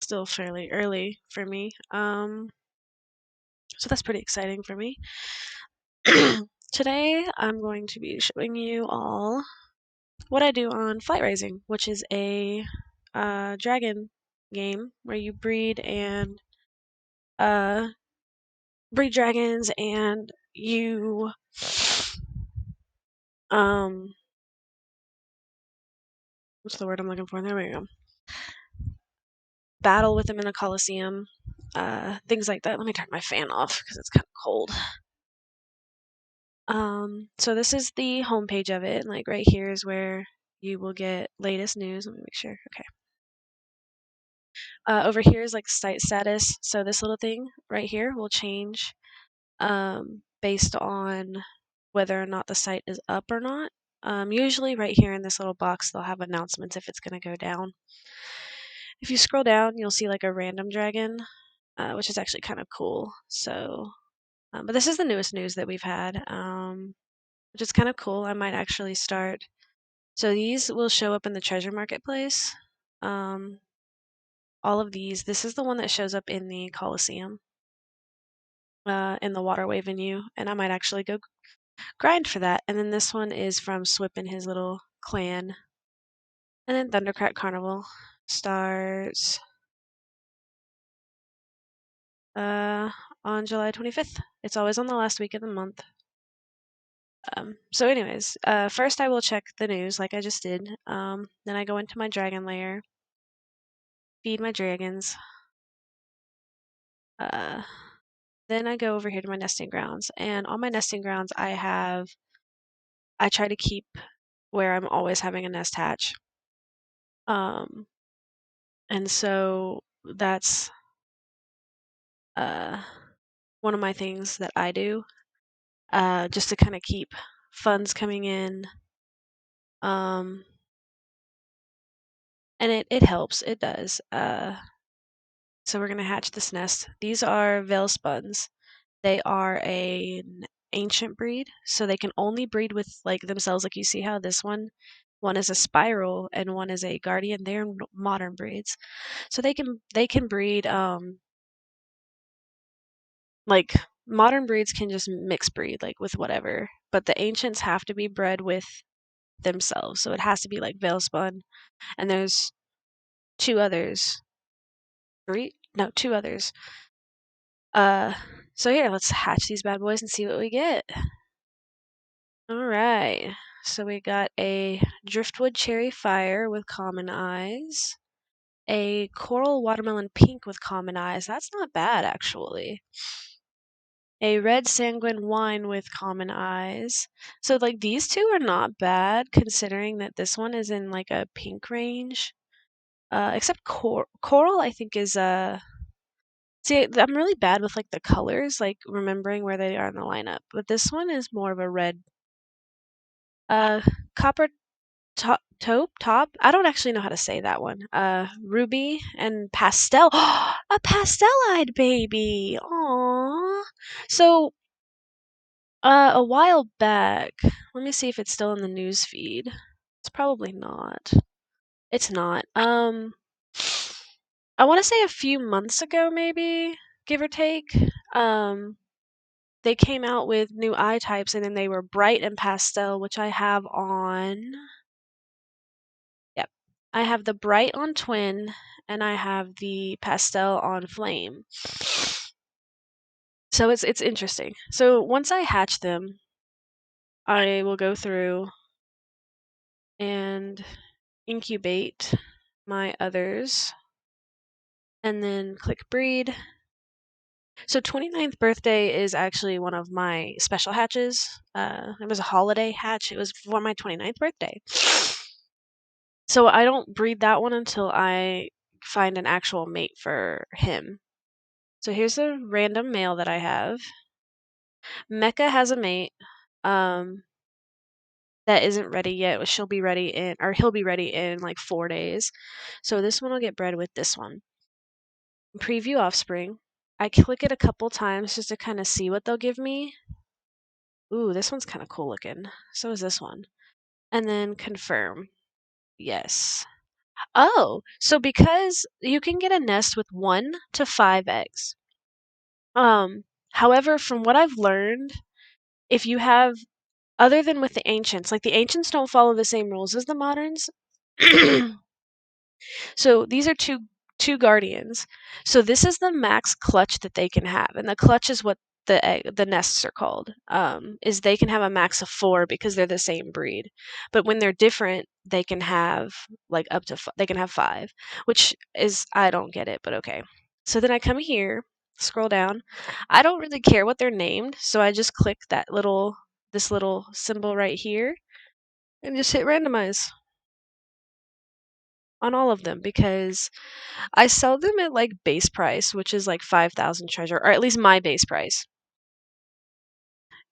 still fairly early for me. So that's pretty exciting for me. Today, I'm going to be showing you all what I do on Flight Raising, which is a dragon game where you uh, breed dragons, and you um, what's the word I'm looking for? There we go. Battle with them in a coliseum, things like that. Let me turn my fan off because it's kind of cold. So this is the homepage of it. Like right here is where you will get latest news. Let me make sure. Okay. Over here is like site status. So this little thing right here will change based on whether or not the site is up or not. Usually right here in this little box, they'll have announcements if it's going to go down. If you scroll down, you'll see like a random dragon, which is actually kind of cool. So, but this is the newest news that we've had, which is kind of cool. I might actually start. So these will show up in the treasure marketplace. All of these. This is the one that shows up in the Coliseum, in the waterway venue, and I might actually go grind for that. And then this one is from Swip and his little clan. And then Thundercrack Carnival starts on July 25th. It's always on the last week of the month. So anyways, first I will check the news like I just did. Then I go into my dragon lair, feed my dragons. Then I go over here to my nesting grounds, and on my nesting grounds I try to keep where I'm always having a nest hatch. Um, and so that's one of my things that I do, just to kind of keep funds coming in. And it helps. It does. So we're gonna hatch this nest. These are veil spuns. They are an ancient breed, so they can only breed with like themselves. Like you see how this one is a spiral and one is a guardian. They're modern breeds, so they can breed. Like modern breeds can just mix breed like with whatever, but the ancients have to be bred with themselves. So it has to be like veil spun, and there's two others. Three? No, two others. Uh, so here, let's hatch these bad boys and see what we get. All right. So we got a driftwood cherry fire with common eyes, a coral watermelon pink with common eyes. That's not bad, actually. A red sanguine wine with common eyes. So like these two are not bad, considering that this one is in like a pink range. Except coral, I think is See, I'm really bad with like the colors, like remembering where they are in the lineup. But this one is more of a red, uh, copper top. I don't actually know how to say that one. Ruby and pastel. A pastel-eyed baby. Aww. So, a while back, let me see if it's still in the news feed. It's probably not. It's not. I want to say a few months ago, maybe, give or take. Um, they came out with new eye types, and then they were bright and pastel, which I have on. Yep. I have the bright on twin, and I have the pastel on flame. So it's interesting. So once I hatch them, I will go through and incubate my others, and then click breed. So 29th birthday is actually one of my special hatches. It was a holiday hatch. It was for my 29th birthday. So I don't breed that one until I find an actual mate for him. So here's the random male that I have. Mecca has a mate that isn't ready yet. She'll be ready in, or he'll be ready in like 4 days. So this one will get bred with this one. Preview offspring. I click it a couple times just to kind of see what they'll give me. Ooh, this one's kind of cool looking. So is this one. And then confirm. Yes. Oh, so because you can get a nest with 1 to 5 eggs. However, from what I've learned, if you have other than with the ancients, like the ancients don't follow the same rules as the moderns. So these are two guardians. So this is the max clutch that they can have, and the clutch is what the nests are called. Is they can have a max of 4 because they're the same breed, but when they're different, they can have like up to they can have 5, which is I don't get it, but okay. So then I come here, scroll down. I don't really care what they're named, so I just click this little symbol right here and just hit randomize on all of them because I sell them at like base price, which is like 5,000 treasure, or at least my base price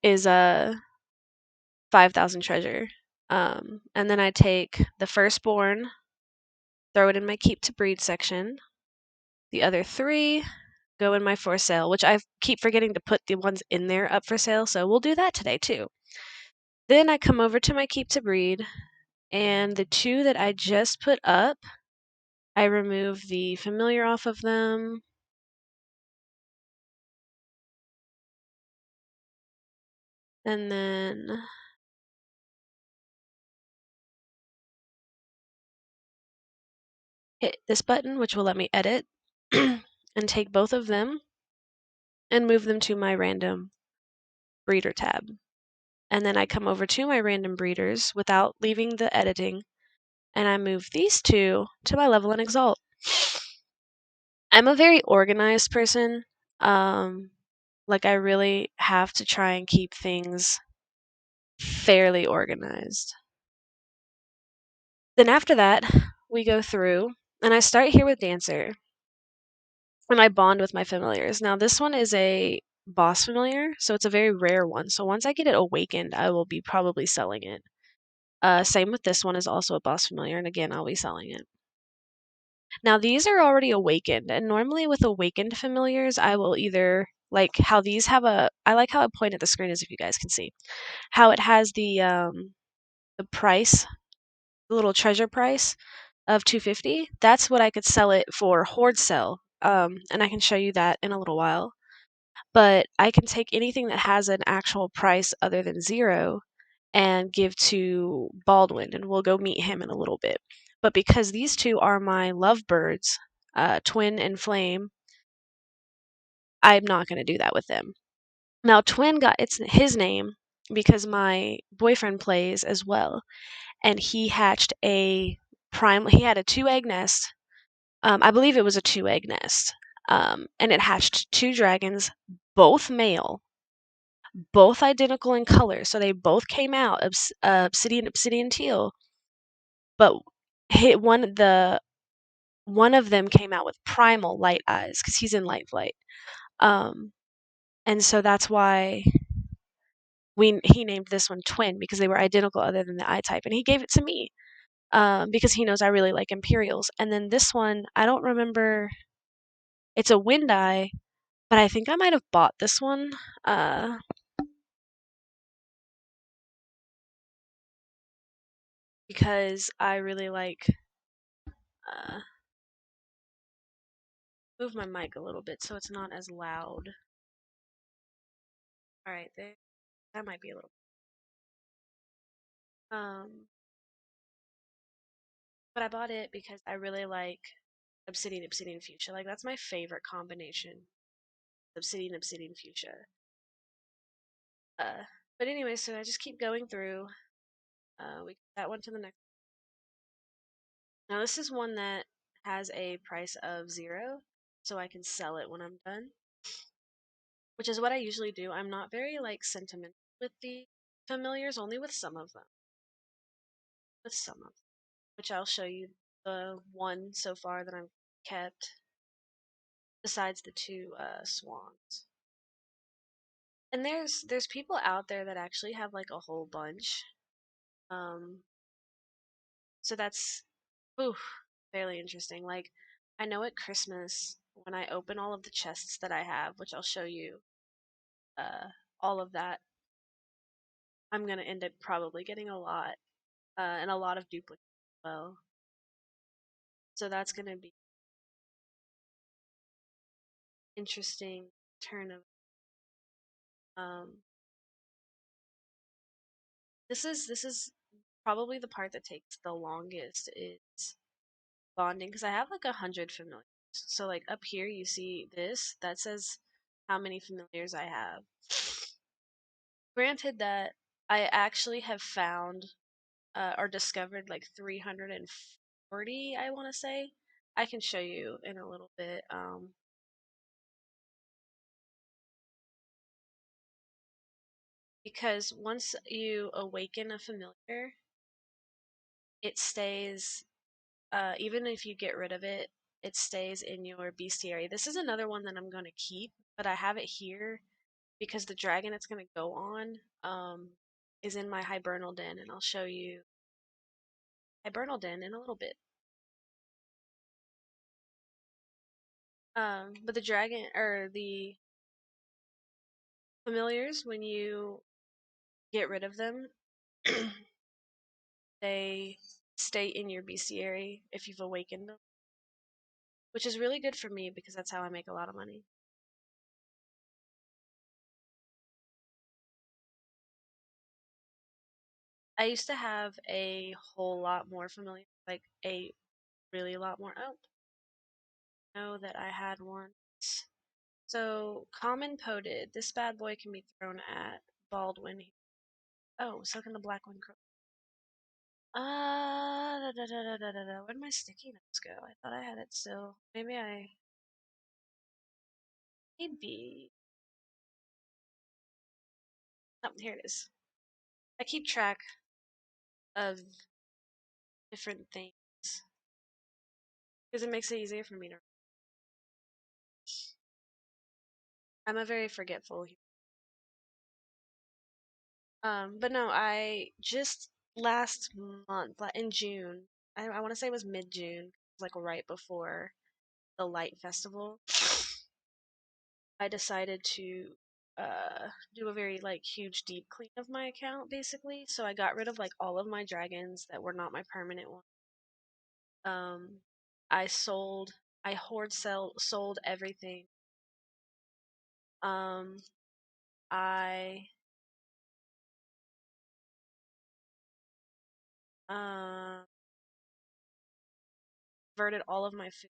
is 5,000 treasure. And then I take the firstborn, throw it in my keep to breed section. The other 3 go in my for sale, which I keep forgetting to put the ones in there up for sale, so we'll do that today too. Then I come over to my keep to breed, and the 2 that I just put up, I remove the familiar off of them. And then hit this button, which will let me edit, and take both of them and move them to my random breeder tab. And then I come over to my random breeders without leaving the editing, and I move these 2 to my level and exalt. I'm a very organized person. Um, like I really have to try and keep things fairly organized. Then after that, we go through, and I start here with Dancer. And I bond with my familiars. Now, this one is a boss familiar, so it's a very rare one. So once I get it awakened, I will be probably selling it. Same with this one is also a boss familiar, and again, I'll be selling it. Now, these are already awakened, and normally with awakened familiars, I will either like how these have a. I like how I point at the screen as if you guys can see how it has the price, the little treasure price of 250. That's what I could sell it for horde sell. And I can show you that in a little while. But I can take anything that has an actual price other than 0 and give to Baldwin, and we'll go meet him in a little bit. But because these 2 are my lovebirds, Twin and Flame, I'm not going to do that with them. Now, Twin got it's his name because my boyfriend plays as well, and he hatched a prime. He had a 2-egg nest. I believe it was a 2-egg nest, and it hatched 2 dragons, both male, both identical in color. So they both came out obsidian teal, but hit one of them came out with primal light eyes because he's in light flight. Um, and so that's why he named this one Twin because they were identical other than the eye type, and he gave it to me because he knows I really like Imperials. And then this one, I don't remember. It's a wind eye, but I think I might have bought this one. Uh, because I really like move my mic a little bit so it's not as loud. All right, there. That might be a little. Um, but I bought it because I really like obsidian fuchsia. Like that's my favorite combination. Obsidian fuchsia. Uh, but anyway, so I just keep going through. We that one to the next. Now this is one that has a price of 0, so I can sell it when I'm done, which is what I usually do. I'm not very like sentimental with the familiars, only with some of them. With some of them, which I'll show you the one so far that I've kept, besides the 2 swans. And there's people out there that actually have like a whole bunch. Um, so that's ooh, fairly interesting. Like I know at Christmas when I open all of the chests that I have, which I'll show you, uh, all of that, I'm gonna end up probably getting a lot, and a lot of duplicates as well. So that's gonna be interesting turn of um this is probably the part that takes the longest is bonding because I have like 100 familiars. So like up here you see this that says how many familiars I have. Granted that I actually have found or discovered like 340, I want to say. I can show you in a little bit. Because once you awaken a familiar, it stays, even if you get rid of it, it stays in your bestiary. This is another one that I'm going to keep, but I have it here because the dragon it's going to go on is in my hibernal den, and I'll show you hibernal den in a little bit. But the dragon or the familiars, when you get rid of them, they stay in your bestiary if you've awakened them, which is really good for me because that's how I make a lot of money. I used to have a whole lot more familiar, like a really lot more. Oh, know that I had once. So, common poded. This bad boy can be thrown at Baldwin. Oh, so can the black one. Where did my sticky notes go? I thought I had it still. Maybe. Oh, here it is. I keep track of different things because it makes it easier for me to. I'm a very forgetful. But no, I just last month, like in June, I want to say it was mid-June, like right before the Light Festival, I decided to do a very like huge deep clean of my account basically. So I got rid of like all of my dragons that were not my permanent ones. Um, I sold, I sold everything. Um, I uh, converted all of my foods,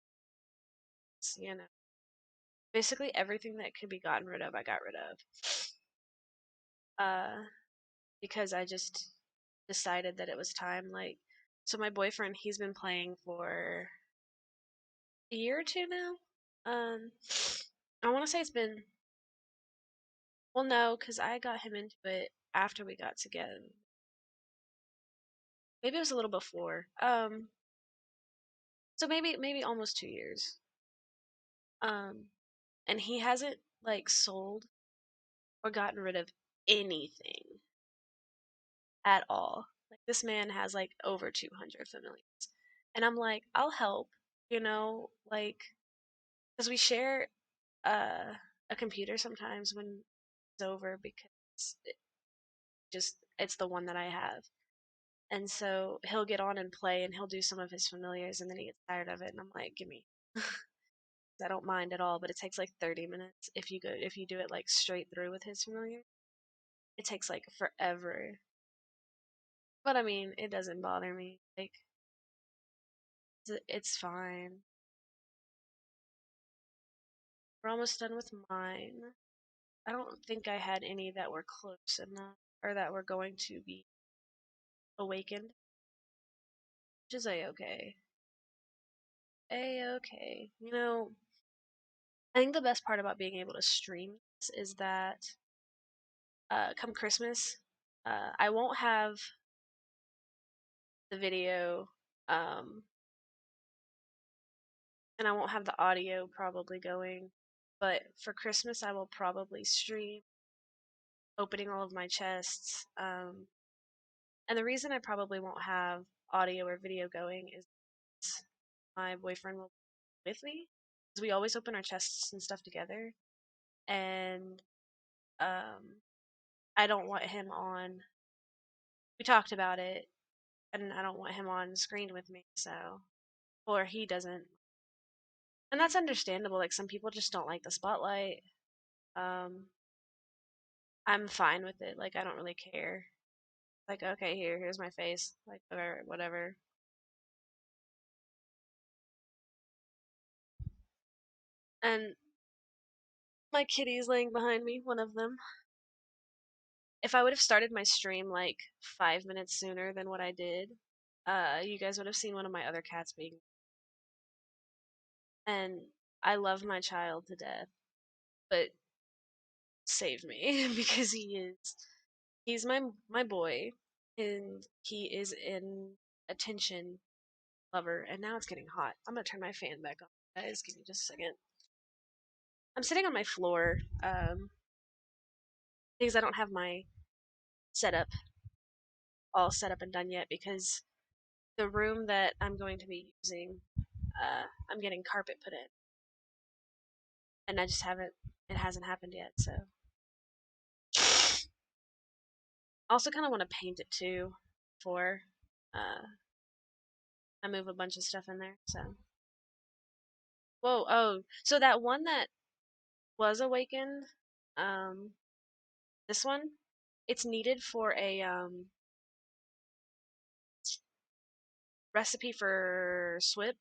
basically everything that could be gotten rid of, I got rid of. Uh, because I just decided that it was time. Like, so my boyfriend, he's been playing for a year or two now. Um, I want to say it's been, well, no, because I got him into it after we got together. Maybe it was a little before. So maybe almost 2 years. Um, and he hasn't like sold or gotten rid of anything at all. Like this man has like over 200 familiars. And I'm like, I'll help, like cuz we share uh a computer sometimes when it's over because it's the one that I have. And so he'll get on and play and he'll do some of his familiars and then he gets tired of it and I'm like, "Give me." I don't mind at all, but it takes like 30 minutes if you do it like straight through with his familiar. It takes like forever. But I mean, it doesn't bother me. Like it's fine. We're almost done with mine. I don't think I had any that were close enough or that were going to be awakened, which is a-okay. A-okay. I think the best part about being able to stream this is that come Christmas, I won't have the video um, and I won't have the audio probably going. But for Christmas, I will probably stream opening all of my chests. And the reason I probably won't have audio or video going is my boyfriend will be with me because we always open our chests and stuff together. And I don't want him on. We talked about it, and I don't want him on screen with me. So or he doesn't. And that's understandable. Like some people just don't like the spotlight. Um, I'm fine with it. Like I don't really care. Like okay, here's my face. Like whatever, whatever. And my kitty's laying behind me, one of them. If I would have started my stream like 5 minutes sooner than what I did, you guys would have seen one of my other cats being. And I love my child to death, but save me because he's my boy, and he is an attention lover. And now it's getting hot. I'm gonna turn my fan back on, guys. Give me just a second. I'm sitting on my floor because I don't have my setup all set up and done yet because the room that I'm going to be using, I'm getting carpet put in, and I just haven't. It hasn't happened yet, so. I also kind of want to paint it too, before uh, I move a bunch of stuff in there. So. Whoa! Oh, so that one that was awakened, um, this one, it's needed for a recipe for SWIP.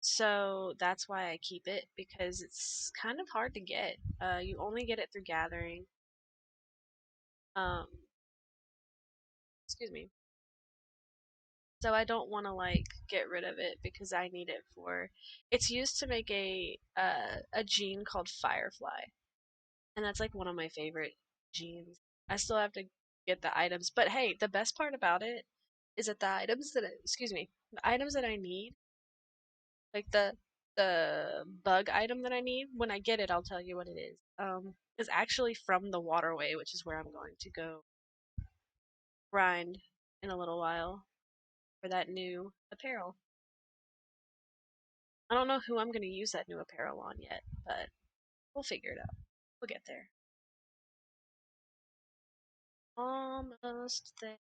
So that's why I keep it because it's kind of hard to get. You only get it through gathering. Um, excuse me. So I don't want to like get rid of it because I need it for. It's used to make a gene called Firefly, and that's like one of my favorite genes. I still have to get the items, but hey, the best part about it is that the items that excuse me, the items that I need, like the bug item that I need, when I get it, I'll tell you what it is actually from the waterway, which is where I'm going to go grind in a little while for that new apparel. I don't know who I'm going to use that new apparel on yet, but we'll figure it out. We'll get there. Almost there.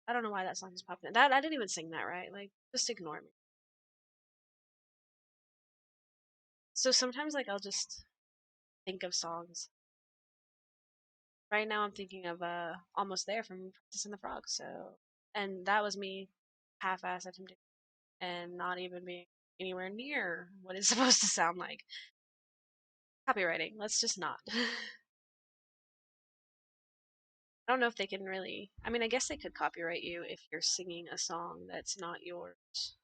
I don't know why that song is popping. That I didn't even sing that right. Like, just ignore me. So sometimes, like, I'll just think of songs. Right now, I'm thinking of "Almost There" from Princess and the Frog. So, and that was me, half-ass attempting, and not even being anywhere near what it's supposed to sound like. Copywriting. Let's just not. I don't know if they can really. I mean, I guess they could copyright you if you're singing a song that's not yours,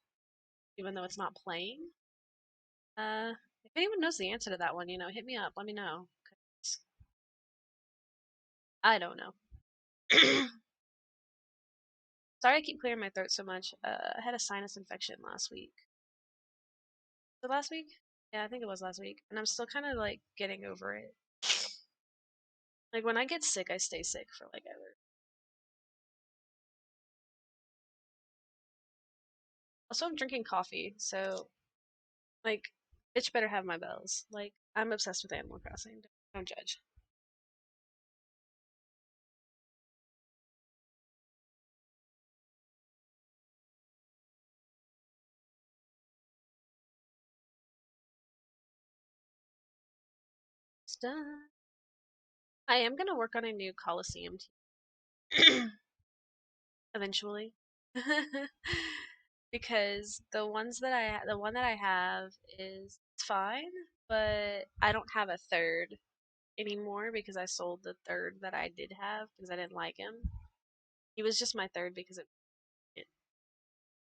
even though it's not playing. If anyone knows the answer to that one, hit me up. Let me know. 'Cause I don't know. Sorry, I keep clearing my throat so much. I had a sinus infection last week. Was it last week? Yeah, I think it was last week, and I'm still kind of like getting over it. Like when I get sick, I stay sick for like ever. Also, I'm drinking coffee, so like, bitch better have my bells. Like, I'm obsessed with Animal Crossing. Don't judge. It's done. I am gonna work on a new Coliseum eventually. Because the one that I have is fine, but I don't have a third anymore because I sold the third that I did have because I didn't like him. He was just my third because it.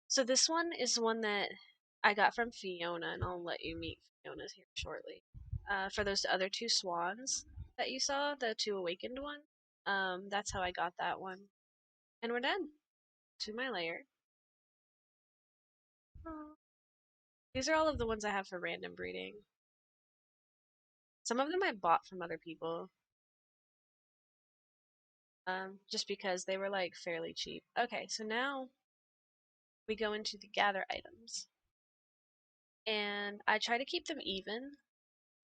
So this one is one that I got from Fiona, and I'll let you meet Fiona's here shortly. For those other two swans that you saw, the two awakened one, that's how I got that one. And we're done. To my layer. Aw. These are all of the ones I have for random breeding. Some of them I bought from other people, just because they were like fairly cheap. Okay, so now we go into the gather items. And I try to keep them even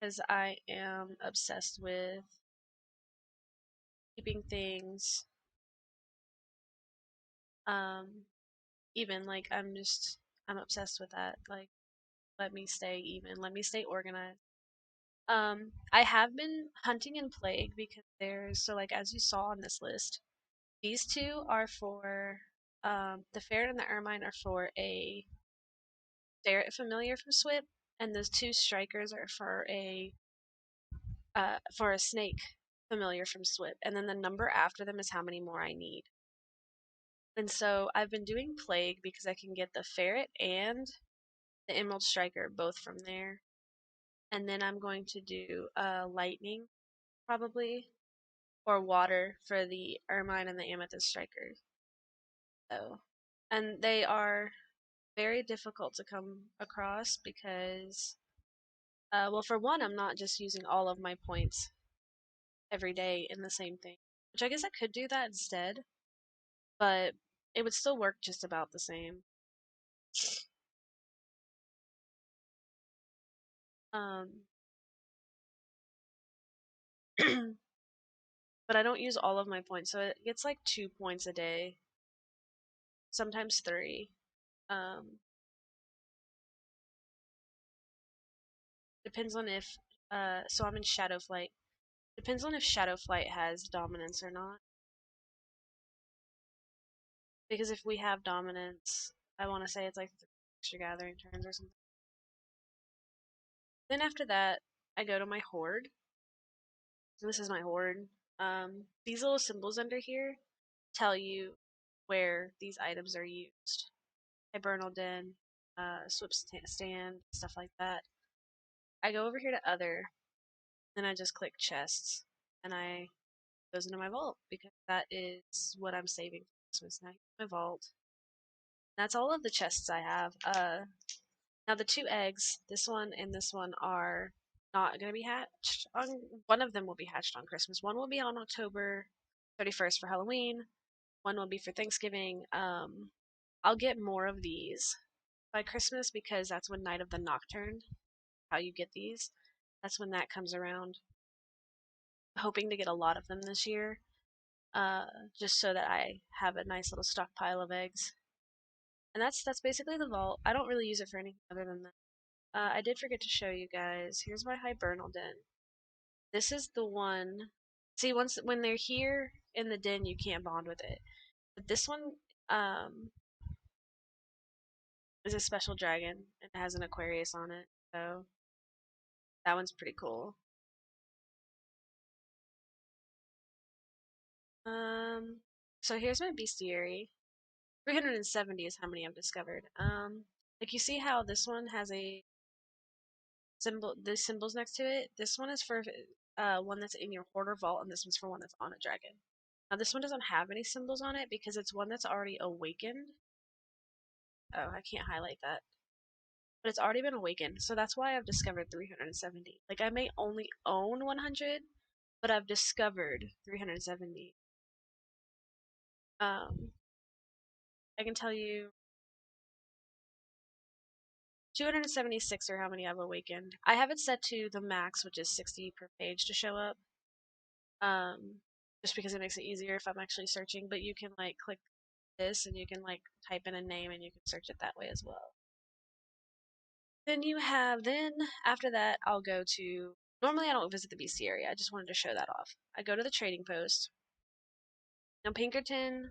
because I am obsessed with keeping things um even. Like I'm just I'm obsessed with that. Like, let me stay even. Let me stay organized. I have been hunting in plague because there's so like as you saw on this list, these two are for the ferret and the ermine are for a ferret familiar from SWIP, and those two strikers are for a snake familiar from SWIP, and then the number after them is how many more I need. And so I've been doing plague because I can get the ferret and the emerald striker both from there, and then I'm going to do lightning probably or water for the ermine and the amethyst strikers. So, and they are very difficult to come across because, well, for one, I'm not just using all of my points every day in the same thing, which I guess I could do that instead, but it would still work just about the same. Um, but I don't use all of my points, so it gets like 2 points a day, sometimes three. Um, depends on if, so I'm in Shadow Flight. Depends on if Shadow Flight has dominance or not. Because if we have dominance, I want to say it's like 3 extra gathering turns or something. Then after that, I go to my horde. So this is my horde. These little symbols under here tell you where these items are used. Hibernal Den, Swip Stand, stuff like that. I go over here to Other, then I just click Chests, and I goes into my vault because that is what I'm saving for Christmas night. My vault. That's all of the chests I have. Now the 2 eggs, this one and this one are not going to be hatched. One of them will be hatched on Christmas. One will be on October 31st for Halloween. One will be for Thanksgiving. I'll get more of these by Christmas because that's when Night of the Nocturne, how you get these. That's when that comes around. Hoping to get a lot of them this year, uh, just so that I have a nice little stockpile of eggs. And that's basically the vault. I don't really use it for anything other than that. I did forget to show you guys. Here's my hibernal den. This is the one. See, once when they're here in the den, you can't bond with it. But this one um, is a special dragon and it has an Aquarius on it. So that one's pretty cool. Um, so here's my bestiary. 370 is how many I've discovered. Like you see how this one has a symbol, the symbols next to it. This one is for one that's in your hoarder vault, and this one's for one that's on a dragon. Now this one doesn't have any symbols on it because it's one that's already awakened. Oh, I can't highlight that. But it's already been awakened, so that's why I've discovered 370. Like I may only own 100, but I've discovered 370. Um, I can tell you 276 are how many I've awakened. I have it set to the max, which is 60 per page to show up. Um, just because it makes it easier if I'm actually searching, but you can like click this and you can like type in a name and you can search it that way as well. Then after that I'll go to, normally I don't visit the bestiary, I just wanted to show that off. I go to the trading post. Now Pinkerton,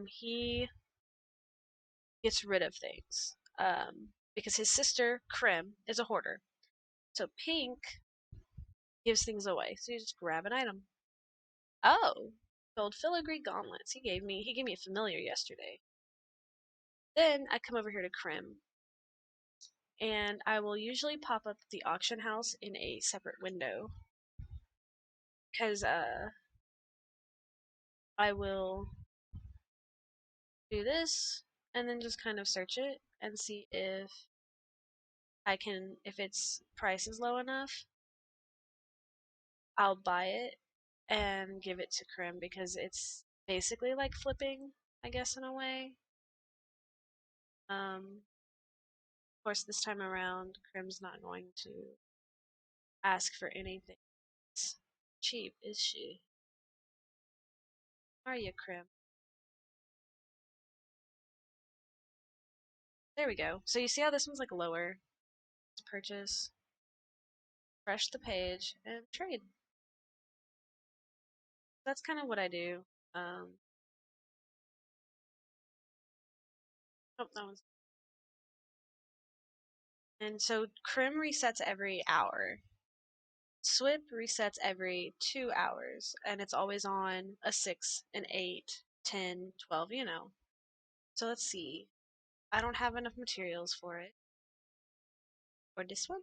he gets rid of things. Because his sister, Krim, is a hoarder. So Pink gives things away. So you just grab an item. Oh, gold filigree gauntlets. He gave me a familiar yesterday. Then I come over here to Krim, and I will usually pop up the auction house in a separate window because I will do this and then just kind of search it and see if its price is low enough, I'll buy it and give it to Krim because it's basically like flipping, I guess, in a way. Of course, this time around, Krim's not going to ask for anything cheap, is she? Are you, Krim? There we go. So you see how this one's like lower? Let's purchase, refresh the page, and trade. That's kind of what I do. Oh, that one's. And so Crim resets every hour. Swip resets every 2 hours, and it's always on a 6, an 8, 10, 12, you know. So let's see. I don't have enough materials for it. Or this one?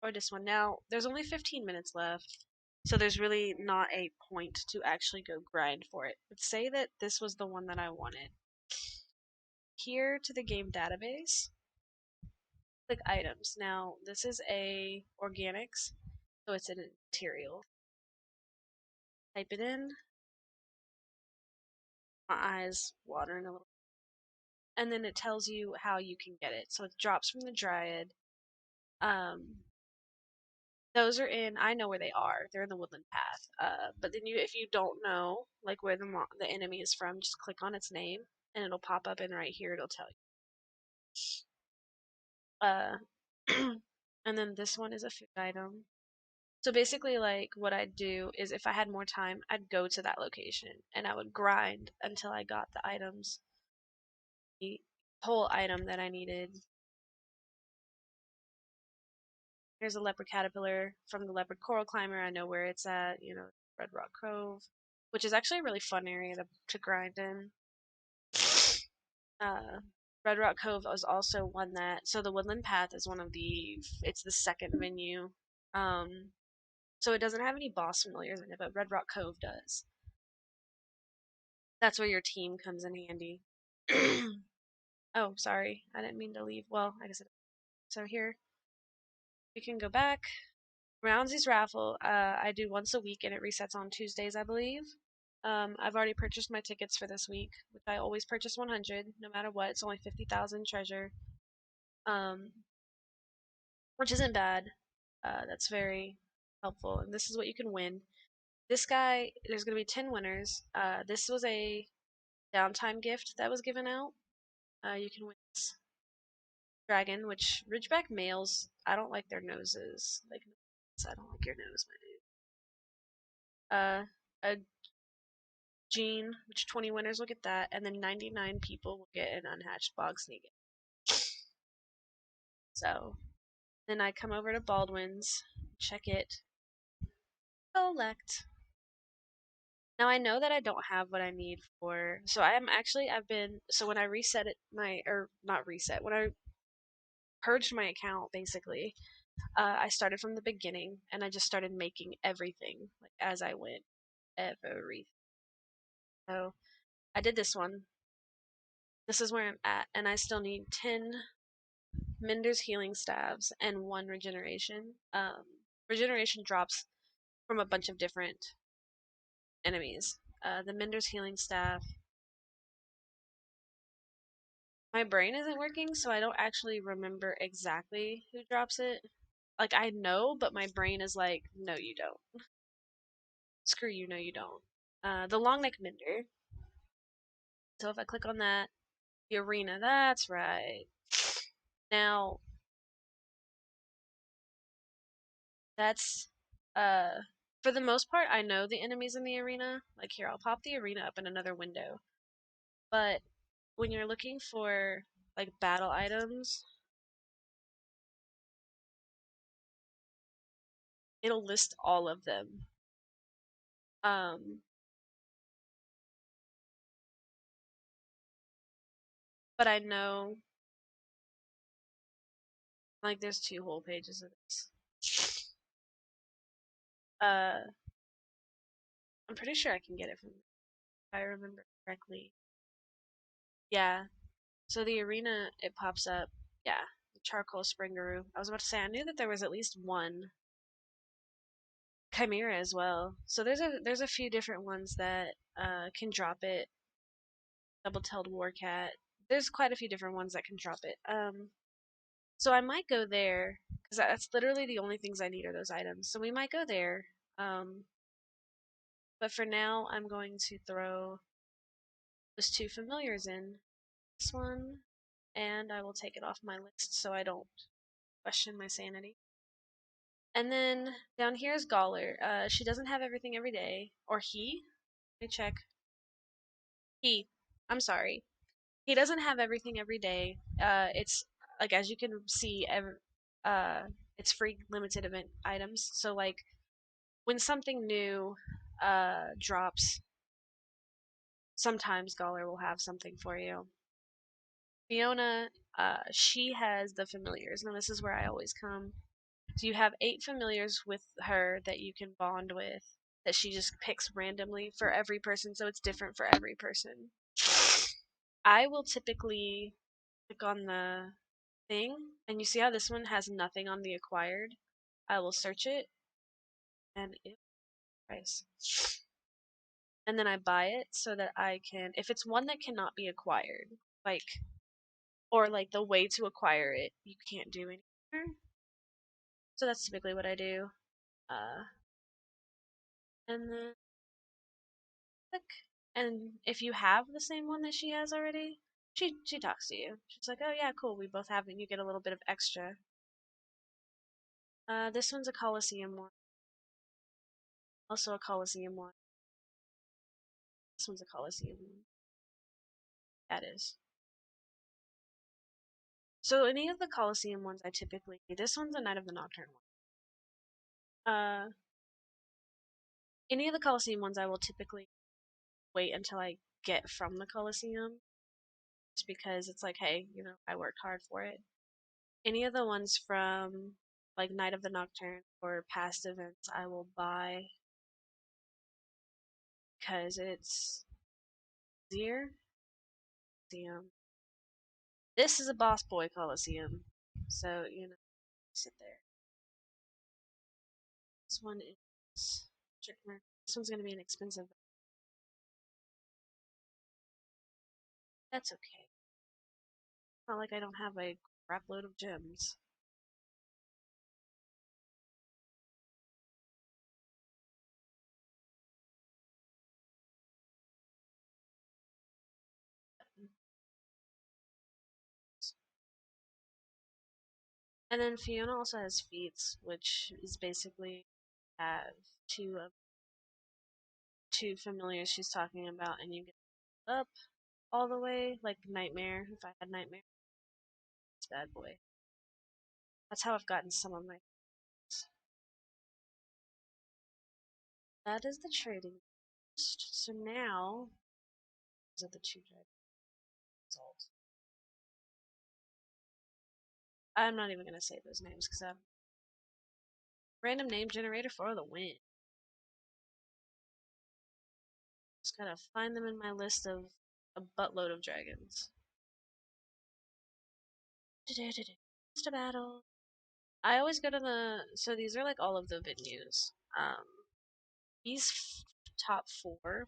Or this one. Now, there's only 15 minutes left, so there's really not a point to actually go grind for it. But say that this was the one that I wanted. Here to the game database, click items. Now, this is a organics, so it's an material. Type it in. My eyes watering a little. And then it tells you how you can get it. So it drops from the Dryad. Those are in. I know where they are. They're in the Woodland Path. But then if you don't know like where the enemy is from, just click on its name and it'll pop up. And right here it'll tell you. And then this one is a food item. So basically, like what I'd do is if I had more time, I'd go to that location and I would grind until I got the items, the whole item that I needed. Here's a leopard caterpillar from the leopard coral climber. I know where it's at, you know, Red Rock Cove, which is actually a really fun area to grind in. Uh, Red Rock Cove was also one that, so the Woodland Path is one of it's the second venue. So it doesn't have any boss familiars in it, but Red Rock Cove does. That's where your team comes in handy. Oh, sorry. I didn't mean to leave. Well, I guess it. So here, we can go back. Roundsy's raffle, I do once a week and it resets on Tuesdays, I believe. I've already purchased my tickets for this week, which I always purchase 100, no matter what. It's only 50,000 treasure, um, which isn't bad. That's very helpful. And this is what you can win. This guy, there's going to be 10 winners. This was a downtime gift that was given out. You can win this dragon, which Ridgeback males, I don't like their noses. Like, I don't like your nose, my dude. A Gene, which 20 winners will get that, and then 99 people will get an unhatched bog sneak. So then I come over to Baldwin's, check it, collect. Now I know that I don't have what I need for, so so when I reset it, or not reset, when I purged my account, basically, I started from the beginning, and I just started making everything, like, as I went, everything. So I did this one. This is where I'm at, and I still need 10 Minder's healing staves and 1 regeneration. Regeneration drops from a bunch of different enemies. The Minder's healing staff. My brain isn't working, so I don't actually remember exactly who drops it. Like, I know, but my brain is like, no, you don't. Screw you, no, you don't. The long neck Minder. So if I click on that, the arena, that's right. Now, that's for the most part, I know the enemies in the arena. Like here, I'll pop the arena up in another window. But when you're looking for like battle items, it'll list all of them. Um, but I know like there's 2 whole pages of this. I'm pretty sure I can get it from if I remember correctly. Yeah. So the arena it pops up. Yeah, the charcoal springaroo. I was about to say I knew that there was at least one chimera as well. So there's a few different ones that can drop it. Double-tailed warcat. There's quite a few different ones that can drop it. So I might go there because that's literally the only things I need are those items. So we might go there. But for now, I'm going to throw those 2 familiars in. This one and I will take it off my list so I don't question my sanity. And then down here is Gawler. She doesn't have everything every day. Or he. Let me check. He. I'm sorry. He doesn't have everything every day. It's like as you can see, uh, it's free limited event items. So like when something new drops, sometimes Gawler will have something for you. Fiona, she has the familiars. Now this is where I always come. So you have 8 familiars with her that you can bond with that she just picks randomly for every person, so it's different for every person. I will typically click on the thing, and you see how this one has nothing on the acquired? I will search it, and it price. And then I buy it so that I can, if it's one that cannot be acquired, like, or like the way to acquire it, you can't do anymore. So that's typically what I do. Uh, and then click. And if you have the same one that she has already, she talks to you. She's like, "Oh yeah, cool. We both have it. And you get a little bit of extra." This one's a Coliseum one. Also a Coliseum one. This one's a Coliseum one. That is. So any of the Coliseum ones, I typically. This one's a Night of the Nocturne one. Any of the Coliseum ones, I will typically wait until I get from the Coliseum, just because it's like, hey, I worked hard for it. Any of the ones from like Night of the Nocturne or past events, I will buy because it's easier. Coliseum. This is a Boss Boy Coliseum, so sit there. This one is this one's gonna be an expensive. That's okay. It's not like I don't have a crap load of gems. And then Fiona also has feats, which is basically have two familiars she's talking about, and you get up all the way like Nightmare. If I had Nightmare, it's bad boy. That's how I've gotten some of my. That is the trading post. So now, is it the two dragons? Result. I'm not even gonna say those names because I'm random name generator for the win. Just gotta find them in my list of a buttload of dragons. Just a battle. I always go to so these are like all of the venues. These top 4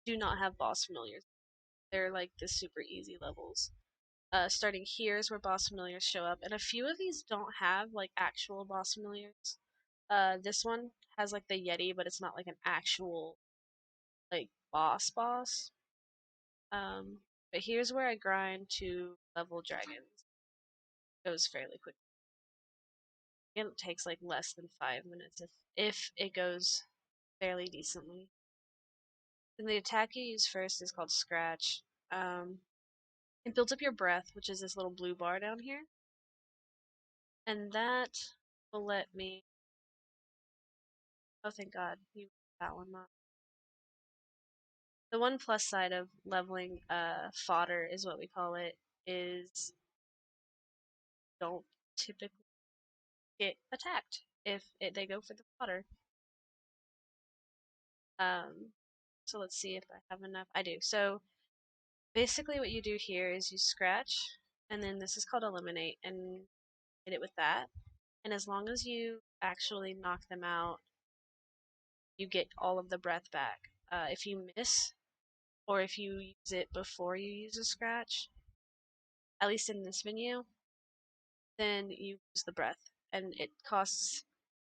do not have boss familiars. They're like the super easy levels. Starting here is where boss familiars show up, and a few of these don't have like actual boss familiars. This one has like the Yeti, but it's not like an actual like boss. But here's where I grind to level dragons. It goes fairly quick. It takes like less than 5 minutes if it goes fairly decently. And the attack you use first is called Scratch. It builds up your breath, which is this little blue bar down here. And that will let me. Oh, thank God. That one not. The one plus side of leveling fodder is what we call it, is don't typically get attacked if they go for the fodder. So let's see if I have enough. I do. So basically what you do here is you scratch, and then this is called eliminate, and hit it with that. And as long as you actually knock them out, you get all of the breath back. If you miss, or if you use it before you use a scratch, at least in this venue, then you lose the breath, and it costs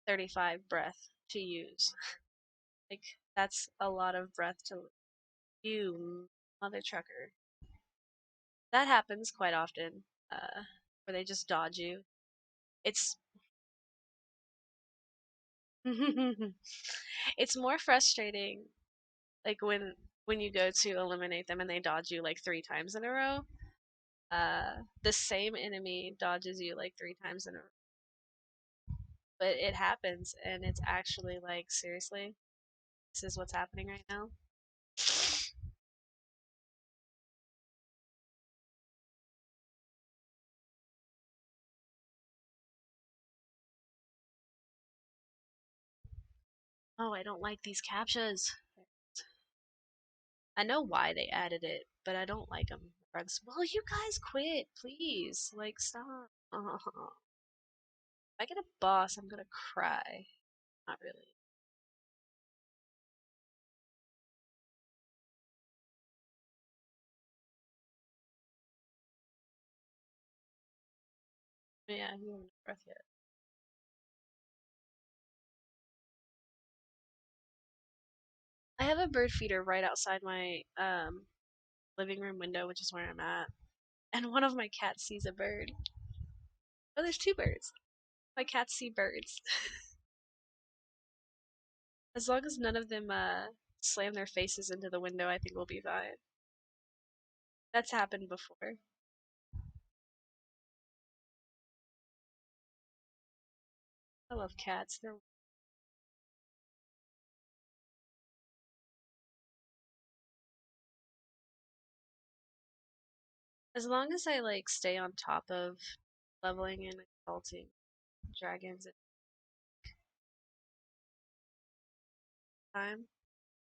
35 breath to use. Like, that's a lot of breath to you, mother trucker. That happens quite often, uh, where they just dodge you. It's it's more frustrating, like when you go to eliminate them and they dodge you like 3 times in a row. The same enemy dodges you like 3 times in a row, but it happens, and it's actually like seriously, this is what's happening right now. Oh, I don't like these captchas. I know why they added it, but I don't like them. Will you guys quit, please? Like, stop. If I get a boss, I'm gonna cry. Not really. But yeah, you haven't breath yet. I have a bird feeder right outside my living room window, which is where I'm at, and one of my cats sees a bird. Oh, there's 2 birds. My cats see birds. As long as none of them slam their faces into the window, I think we'll be fine. That's happened before. I love cats. They're as long as I like stay on top of leveling and exalting dragons at time.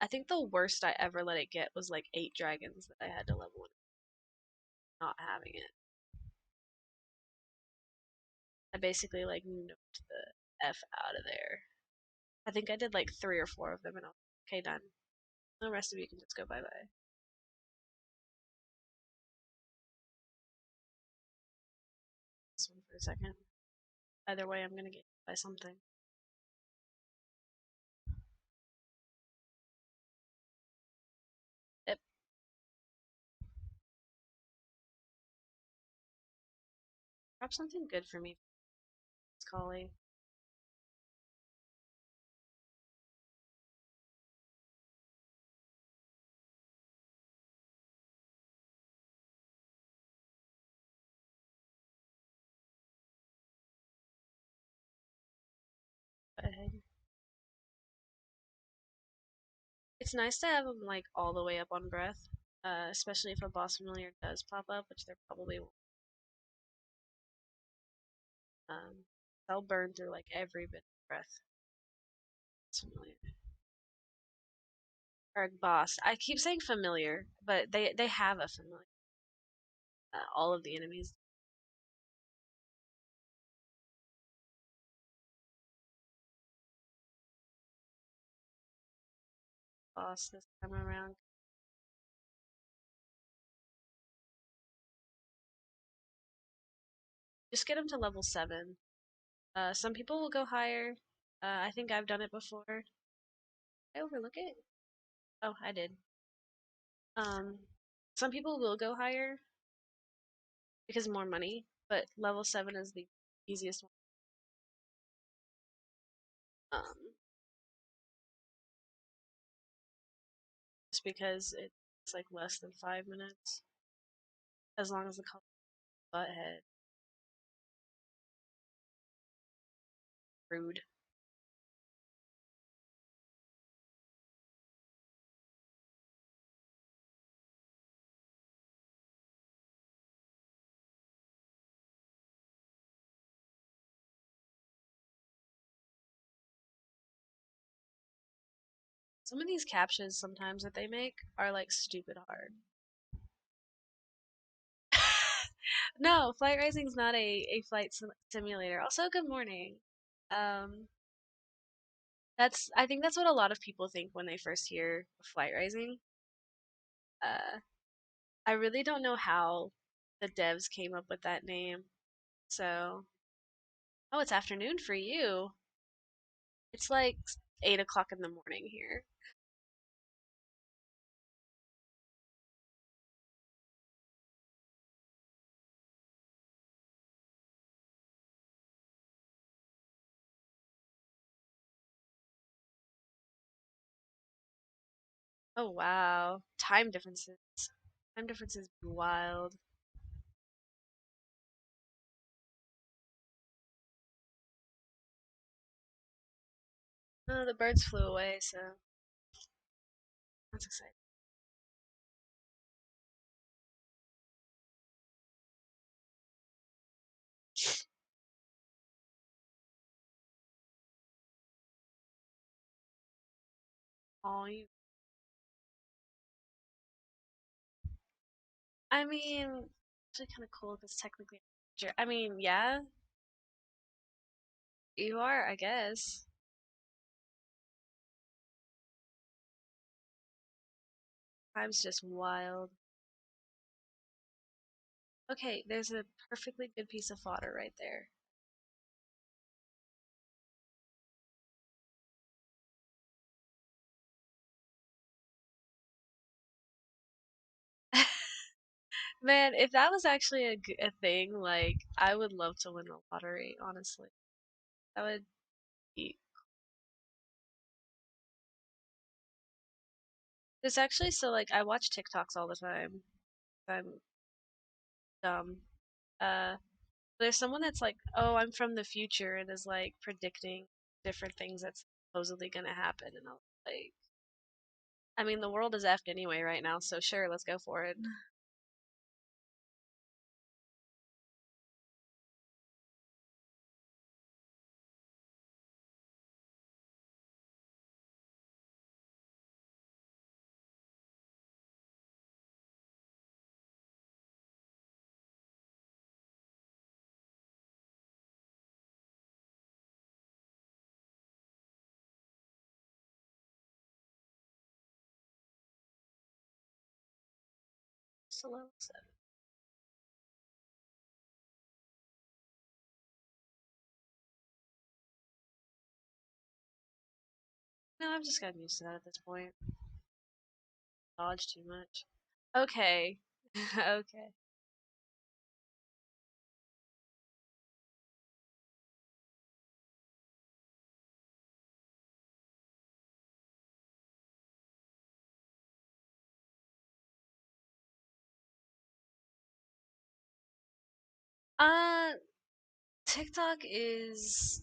I think the worst I ever let it get was like 8 dragons that I had to level not having it. I basically like noped the F out of there. I think I did like 3 or 4 of them and I was like, okay, done. The rest of you can just go bye bye. This one for a second. Either way, I'm gonna get hit by something. Yep. Grab something good for me, Scully. Go ahead. It's nice to have them like all the way up on breath, especially if a boss familiar does pop up, which there probably will. They'll burn through like every bit of breath. It's familiar. Or boss. I keep saying familiar, but they have a familiar. All of the enemies. Boss this time around. Just get him to level 7. Some people will go higher. I think I've done it before. I overlook it? Oh, I did. Um, some people will go higher because more money, but level 7 is the easiest one. Just because it's like less than 5 minutes, as long as the color butthead. Rude. Some of these captions sometimes that they make are like stupid hard. No, Flight Rising's not a flight simulator. Also, good morning. Um, I think that's what a lot of people think when they first hear Flight Rising. Uh, I really don't know how the devs came up with that name. So, oh, it's afternoon for you. It's like 8 o'clock in the morning here. Oh wow. Time differences. Time differences wild. Oh, the birds flew away, so that's exciting. Oh, you. I mean, it's actually kind of cool because technically, I mean, yeah, you are, I guess. Time's just wild. Okay, there's a perfectly good piece of fodder right there. Man, if that was actually a thing, like, I would love to win the lottery, honestly. That would be. There's actually, so, like, I watch TikToks all the time. I'm dumb. Uh, there's someone that's like, oh, I'm from the future and is, like, predicting different things that's supposedly gonna happen. And I'm like, I mean, the world is effed anyway right now, so sure, let's go for it. So level 7. No, I've just gotten used to that at this point. Dodge too much. Okay. Okay. Uh, TikTok is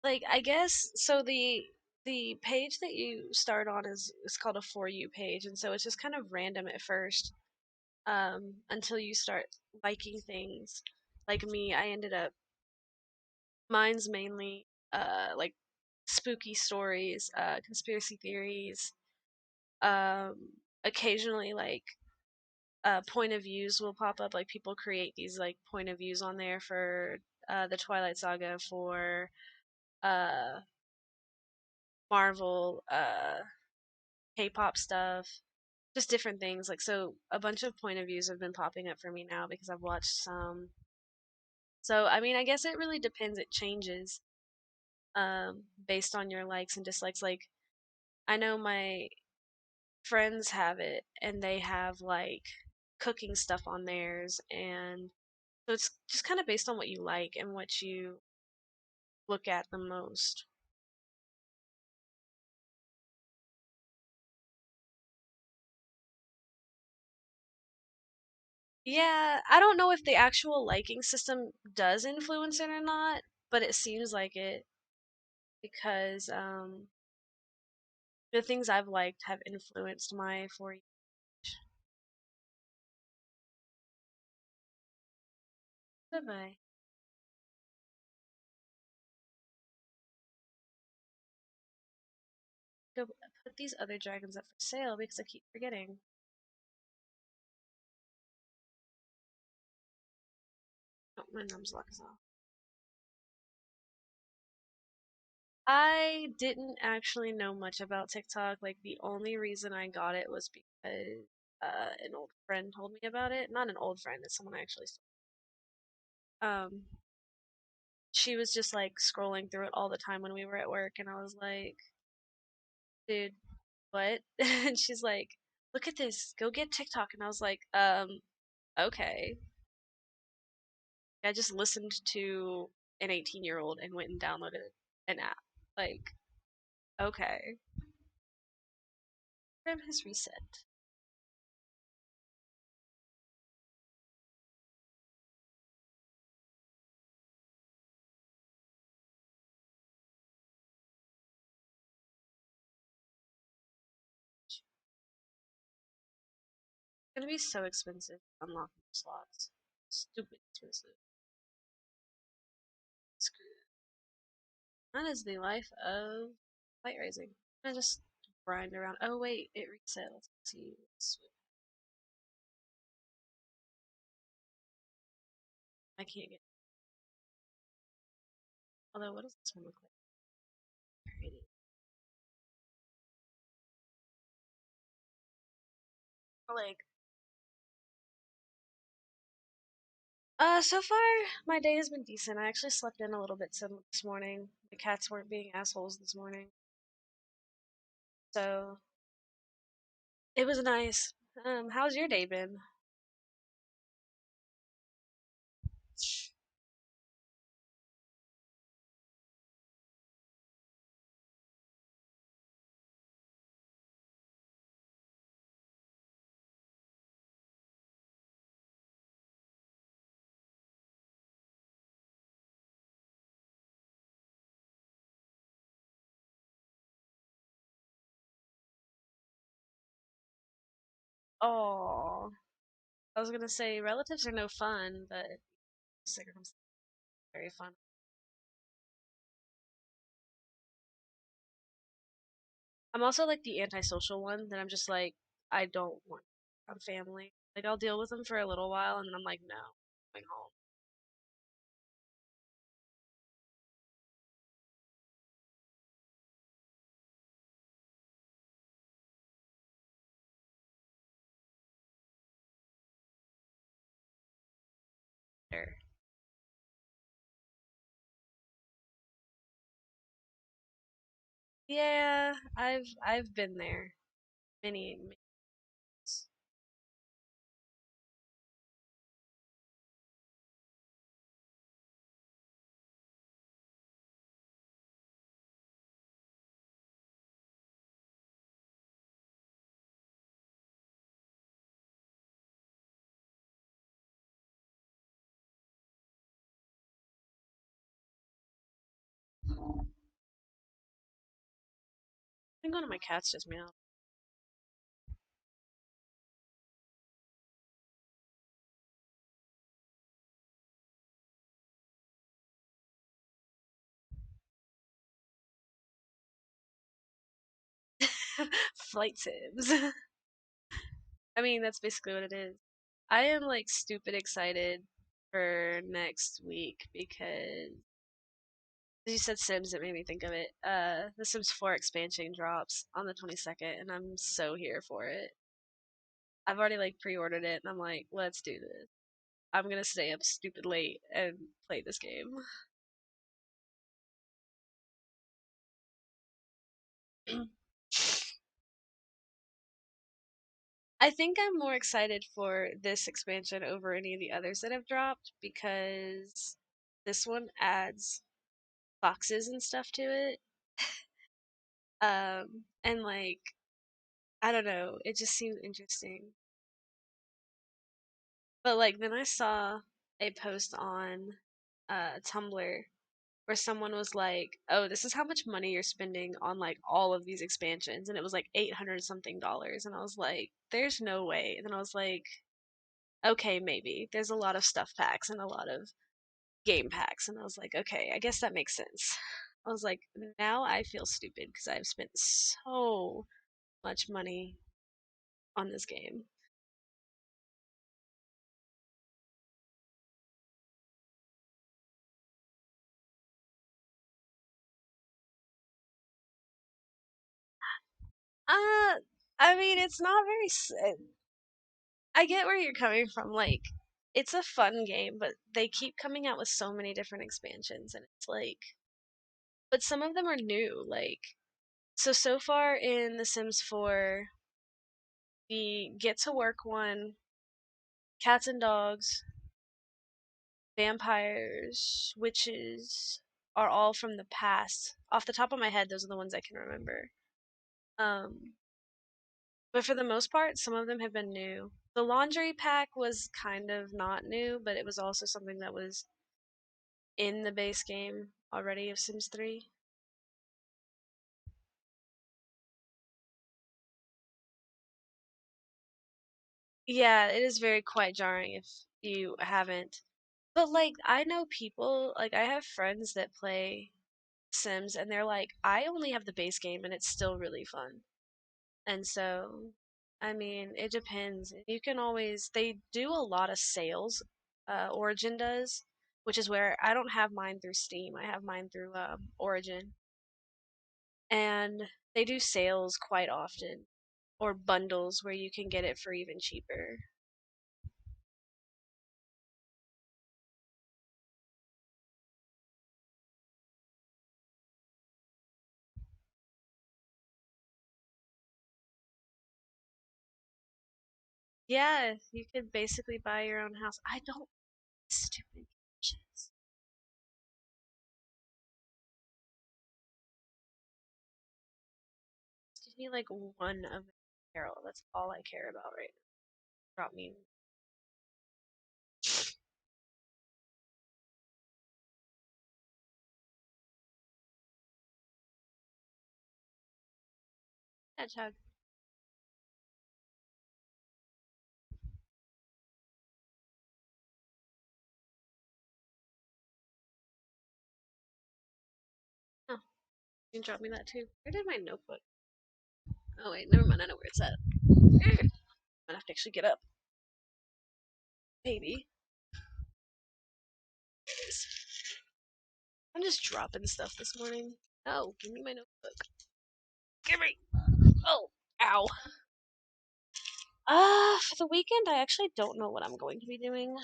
like, I guess so. The page that you start on is called a for you page, and so it's just kind of random at first, until you start liking things. Like me, I ended up mine's mainly like spooky stories, conspiracy theories, um, occasionally like point of views will pop up. Like people create these like point of views on there for the Twilight Saga, for uh, Marvel, K-pop stuff, just different things. Like so, a bunch of point of views have been popping up for me now because I've watched some. So I mean, I guess it really depends. It changes based on your likes and dislikes. Like I know my friends have it, and they have like cooking stuff on theirs, and so it's just kind of based on what you like and what you look at the most. Yeah, I don't know if the actual liking system does influence it or not, but it seems like it because the things I've liked have influenced my for you. Bye. Go put these other dragons up for sale because I keep forgetting. Oh, my numb's lock is off. I didn't actually know much about TikTok. Like the only reason I got it was because an old friend told me about it. Not an old friend, it's someone I actually um she was just like scrolling through it all the time when we were at work, and I was like, dude, what? And she's like, look at this, go get TikTok. And I was like, okay. I just listened to an 18-year-old and went and downloaded an app. Like, okay. Program has reset. It's gonna be so expensive to unlock more slots. Stupid expensive. Screw it. That is the life of fight raising. I just grind around. Oh wait, it reset. Let's see. I can't get. Although, what does this one look like? Pretty. Like, so far my day has been decent. I actually slept in a little bit this morning. The cats weren't being assholes this morning, so it was nice. How's your day been? Oh, I was gonna say relatives are no fun, but circumstances are very fun. I'm also like the antisocial one that I'm just like I don't want a family. Like I'll deal with them for a little while and then I'm like no, I'm going home. There. Yeah, I've been there many times. I think one of my cats just meowed. Flight sims. I mean, that's basically what it is. I am like stupid excited for next week because as you said Sims, it made me think of it. The Sims 4 expansion drops on the 22nd, and I'm so here for it. I've already like pre-ordered it, and I'm like, let's do this. I'm gonna stay up stupid late and play this game. I think I'm more excited for this expansion over any of the others that have dropped because this one adds boxes and stuff to it. And like, I don't know, it just seems interesting. But like, then I saw a post on Tumblr where someone was like, "Oh, this is how much money you're spending on like all of these expansions," and it was like 800 something dollars, and I was like, "There's no way." And then I was like, "Okay, maybe." There's a lot of stuff packs and a lot of game packs, and I was like, "Okay, I guess that makes sense." I was like, now I feel stupid because I've spent so much money on this game. Uh, I mean, it's not very. I get where you're coming from. Like, it's a fun game, but they keep coming out with so many different expansions, and it's like, but some of them are new. Like, so far in The Sims 4, the Get to Work one, Cats and Dogs, Vampires, Witches are all from the past. Off the top of my head, those are the ones I can remember. Um, But for the most part, some of them have been new. The laundry pack was kind of not new, but it was also something that was in the base game already of Sims 3. Yeah, it is very quite jarring if you haven't. But like I know people, like I have friends that play Sims and they're like, I only have the base game and it's still really fun. And so, I mean, it depends. You can always, they do a lot of sales, Origin does, which is where I don't have mine through Steam. I have mine through Origin. And they do sales quite often, or bundles where you can get it for even cheaper. Yeah, you could basically buy your own house. I don't stupid kitchens. Give me like one of apparel. That's all I care about right now. Drop me. Hedgehog. Oh, you can drop me that too. Where did my notebook? Oh wait, never mind. I know where it's at. I'm gonna have to actually get up. Maybe. There it is. I'm just dropping stuff this morning. Oh, give me my notebook. Give me. Oh, ow. For the weekend, I actually don't know what I'm going to be doing.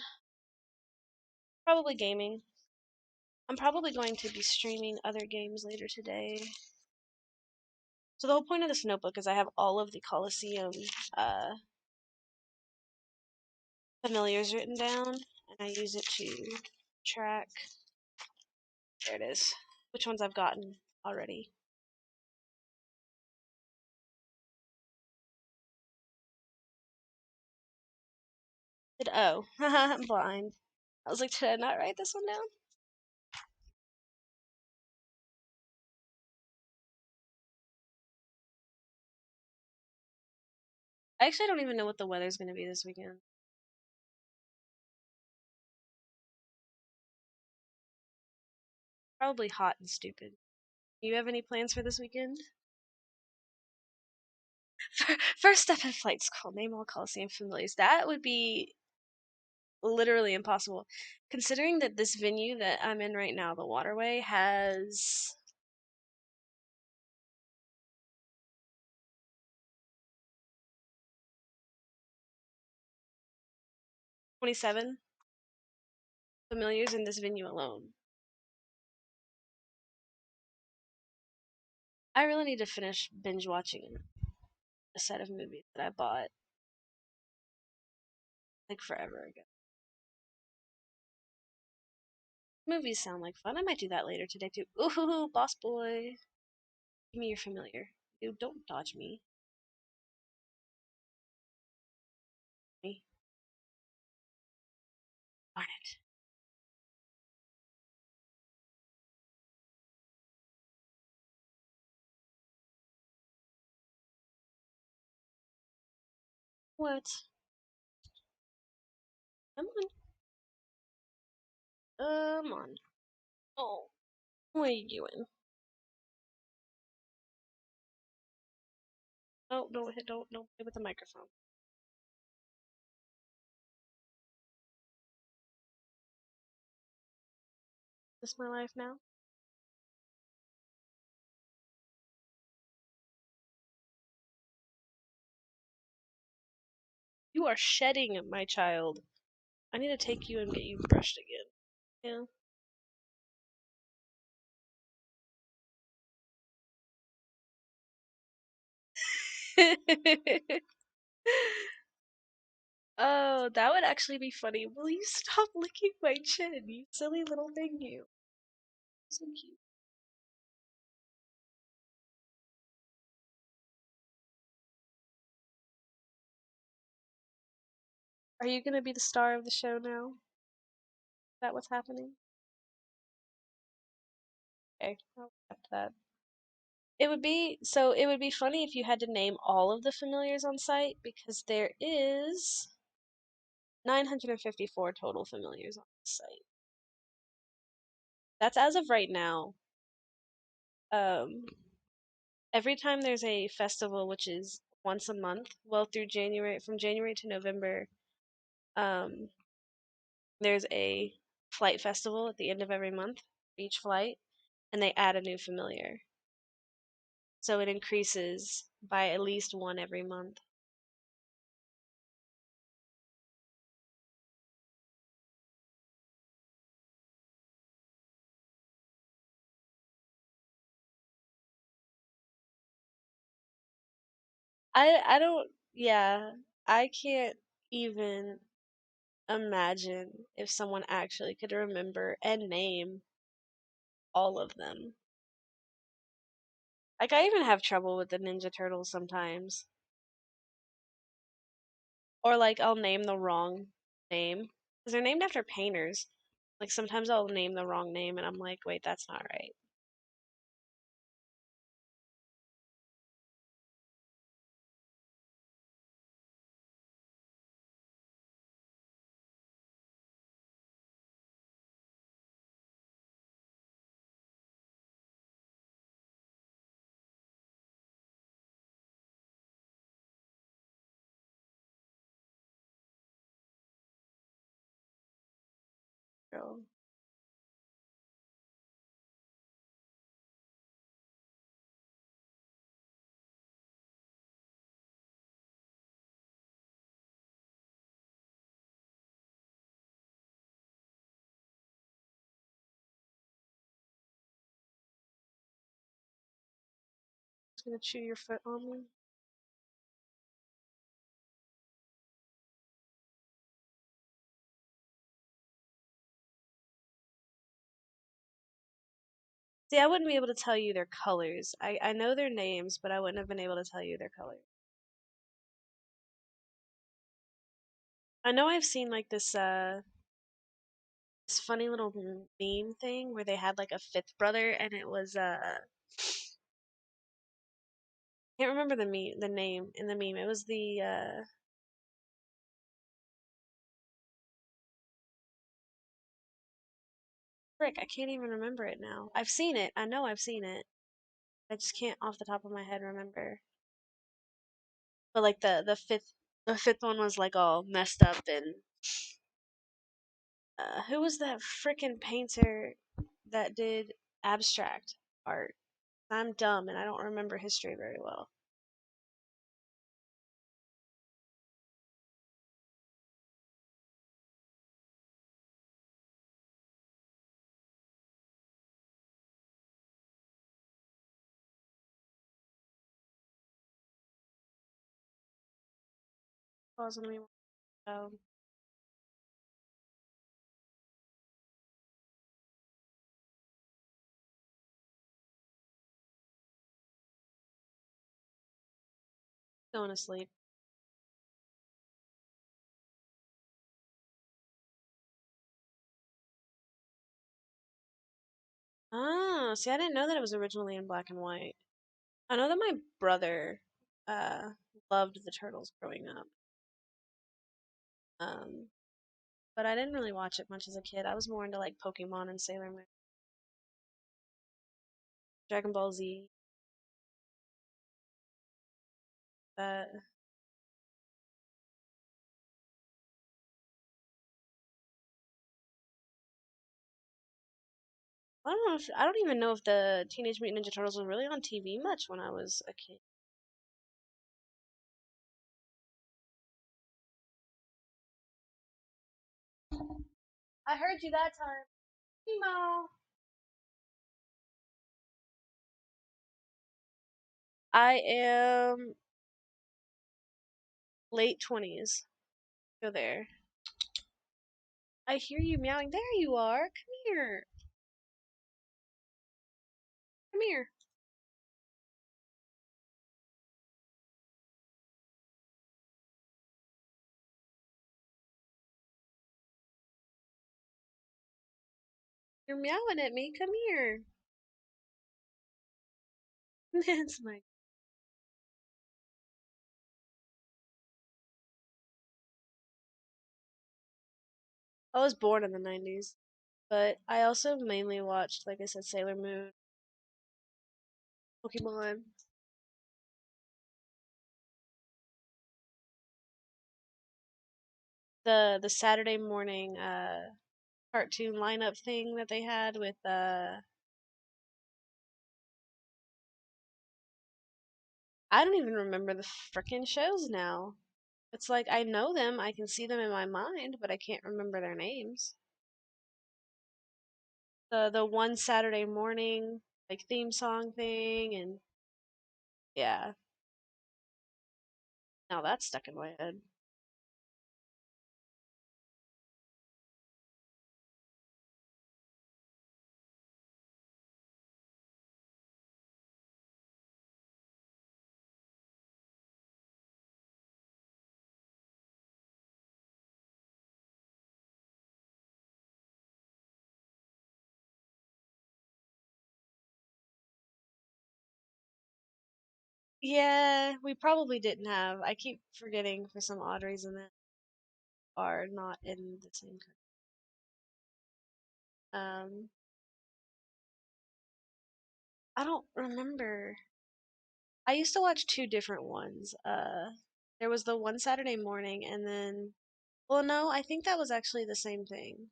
Probably gaming. I'm probably going to be streaming other games later today. So the whole point of this notebook is I have all of the Coliseum uh, familiars written down, and I use it to track. There it is. Which ones I've gotten already. I'm blind. I was like, did I not write this one down? I actually don't even know what the weather's going to be this weekend. Probably hot and stupid. You have any plans for this weekend? First step in flight school, name all Coliseum familiars. That would be literally impossible. Considering that this venue that I'm in right now, the Waterway, has 27 familiars in this venue alone. I really need to finish binge watching a set of movies that I bought like forever ago. Movies sound like fun. I might do that later today too. Ooh, boss boy. Give me your familiar. Dude, don't dodge me. Me. Darn it. What? Come on. Come on. Oh, what are you doing? Oh, don't play with the microphone. Is this my life now? You are shedding, my child. I need to take you and get you brushed again. Yeah. Oh, that would actually be funny. Will you stop licking my chin, you silly little thing, you? So cute. Are you gonna be the star of the show now? Is that what's happening? Okay, I'll accept that. It would be funny if you had to name all of the familiars on site because there is 954 total familiars on the site. That's as of right now. Um, every time there's a festival, which is once a month, well, from January to November, um, there's a flight festival at the end of every month, each flight, and they add a new familiar. So it increases by at least one every month. I don't, yeah, I can't even imagine if someone actually could remember and name all of them. Like, I even have trouble with the Ninja Turtles sometimes. Or, like, I'll name the wrong name. Because they're named after painters. Like, sometimes I'll name the wrong name and I'm like, wait, that's not right. So, just gonna chew your foot on me. See, I wouldn't be able to tell you their colors. I know their names, but I wouldn't have been able to tell you their colors. I know I've seen like this funny little meme thing where they had like a fifth brother and it was can't remember the name in the meme. It was the frick, I can't even remember it now. I've seen it. I know I've seen it. I just can't off the top of my head remember. But like the fifth one was like all messed up and who was that freaking painter that did abstract art? I'm dumb and I don't remember history very well. Causing me going to sleep. Oh, see, I didn't know that it was originally in black and white. I know that my brother uh loved the turtles growing up. Um, but I didn't really watch it much as a kid. I was more into like Pokemon and Sailor Moon, Dragon Ball Z. Uh, I don't even know if the Teenage Mutant Ninja Turtles was really on TV much when I was a kid. I heard you that time. Emo. I am late 20s. Go there. I hear you meowing. There you are. Come here. Come here. You're meowing at me. Come here. It's my. I was born in the 90s, but I also mainly watched, like I said, Sailor Moon, Pokemon, the Saturday morning cartoon lineup thing that they had with I don't even remember the frickin' shows now. It's like I know them, I can see them in my mind, but I can't remember their names. The one Saturday morning like theme song thing and yeah, now that's stuck in my head. Yeah, we probably didn't have. I keep forgetting for some odd reason that are not in the same country. Um, I don't remember. I used to watch two different ones. There was the one Saturday morning, and then, well, no, I think that was actually the same thing.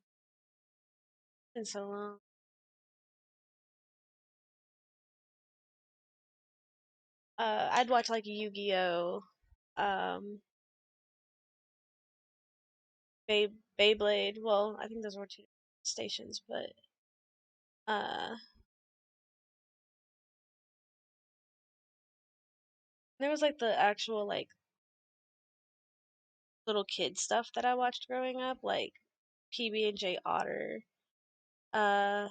Been so long. I'd watch like Yu-Gi-Oh, um, Beyblade. Well, I think those were two stations, but uh, there was like the actual like little kid stuff that I watched growing up, like PB&J Otter, uh,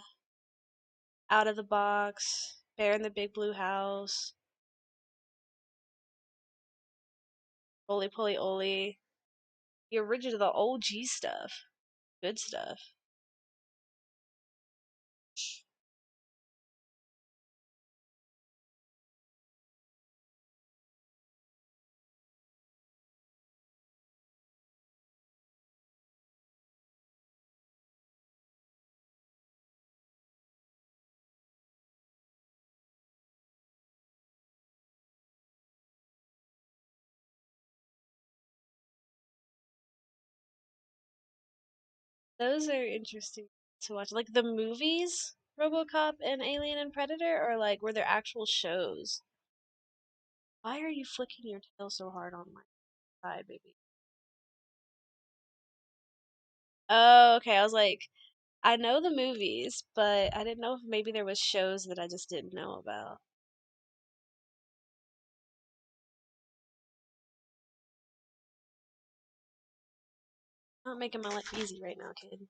Out of the Box, Bear in the Big Blue House, Roly Poly Oly, the original, the OG stuff, good stuff. Those are interesting to watch. Like the movies, RoboCop and Alien and Predator, or like were there actual shows? Why are you flicking your tail so hard on my side, baby? Oh, okay. I was like, I know the movies, but I didn't know if maybe there was shows that I just didn't know about. Not making my life easy right now, kid.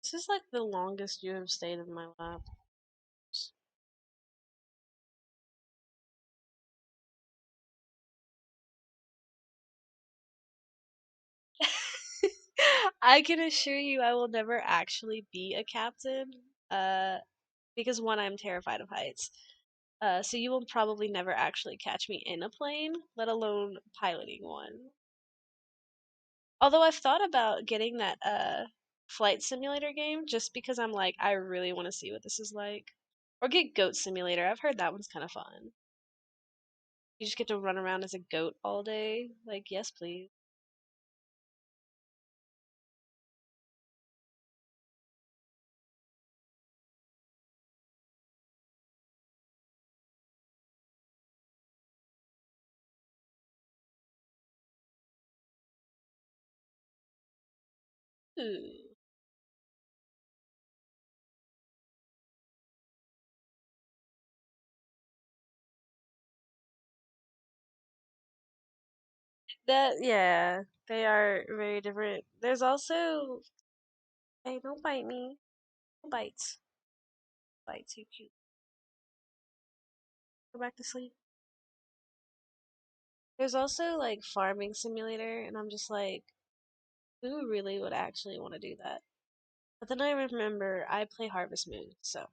This is like the longest you have stayed in my lap. I can assure you I will never actually be a captain. Uh, because one, I'm terrified of heights. So you will probably never actually catch me in a plane, let alone piloting one. Although I've thought about getting that flight simulator game just because I'm like I really want to see what this is like. Or get Goat Simulator. I've heard that one's kind of fun. You just get to run around as a goat all day. Like, yes, please. Ooh. Yeah, they are very different. There's also, hey, don't bite me. Don't bite. Bite too cute. Go back to sleep. There's also like farming simulator, and I'm just like, who really would actually want to do that? But then I remember I play Harvest Moon, so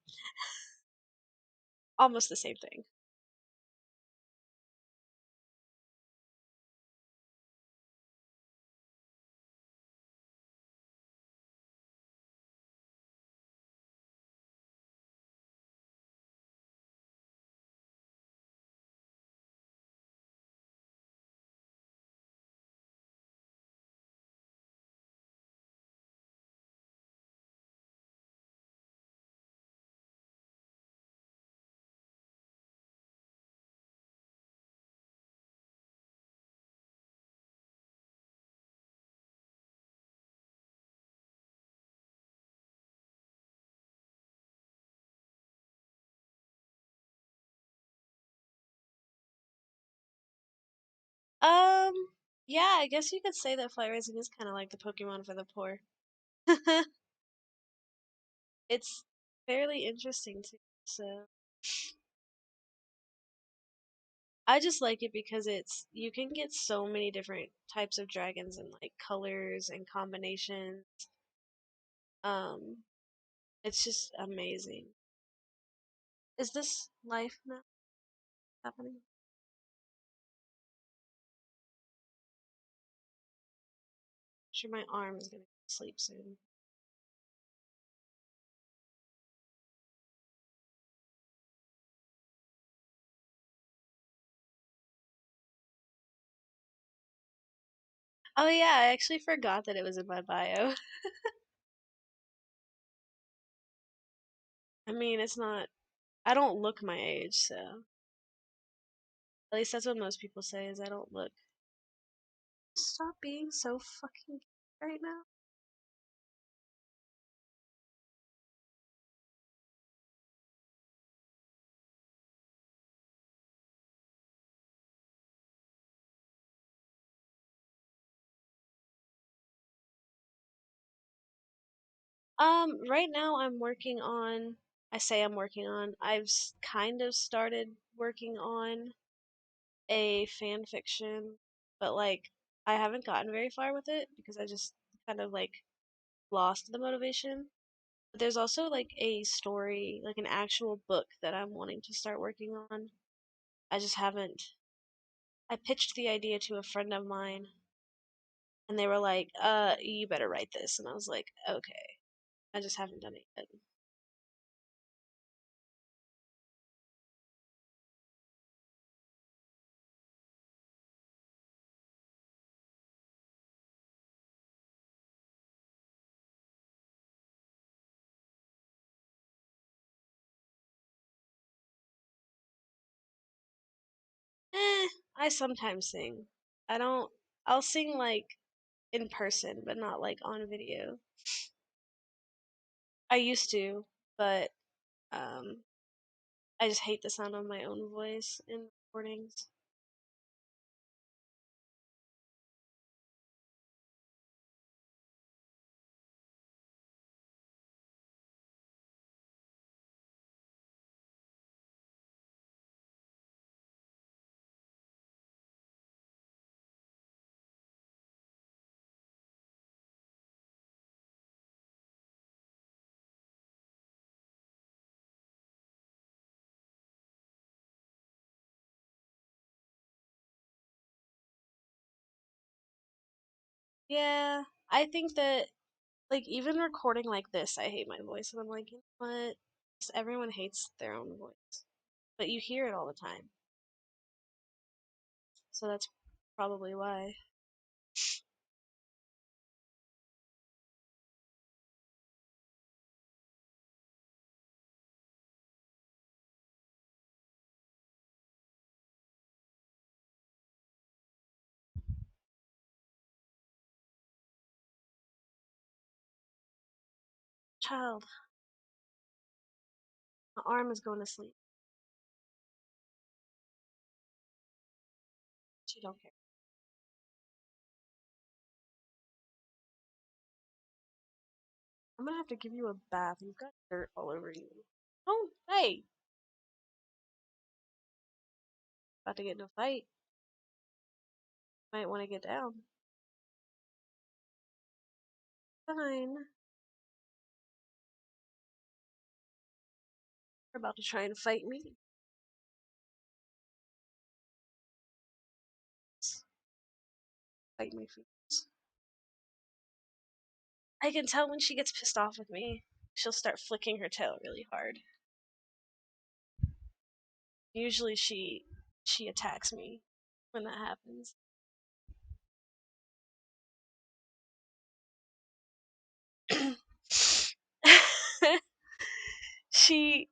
almost the same thing. Um, yeah, I guess you could say that fly racing is kind of like the Pokemon for the poor. It's fairly interesting too. So I just like it because you can get so many different types of dragons and like colors and combinations. Um, it's just amazing. Is this life now happening? Sure, my arm is gonna sleep soon. Oh yeah, I actually forgot that it was in my bio. I mean, it's not. I don't look my age, so at least that's what most people say is I don't look. Stop being so fucking right now. Right now I'm working on. I say I'm working on. Kind of started working on a fan fiction, but like I haven't gotten very far with it because I just kind of like lost the motivation. But there's also like a story, like an actual book that I'm wanting to start working on. I just haven't. I pitched the idea to a friend of mine and they were like, you better write this." And I was like, "Okay." I just haven't done it yet. I sometimes sing. I don't. I'll sing like in person, but not like on video. I used to, but um, I just hate the sound of my own voice in recordings. Yeah, I think that like even recording like this, I hate my voice, and I'm like, you know what? Just everyone hates their own voice, but you hear it all the time, so that's probably why. Child, my arm is going to sleep. She don't care. I'm gonna have to give you a bath. You've got dirt all over you. Oh, hey! About to get in a fight. Might want to get down. Fine. You're about to try and fight me. Fight my feet. I can tell when she gets pissed off with me. She'll start flicking her tail really hard. Usually she attacks me when that happens. she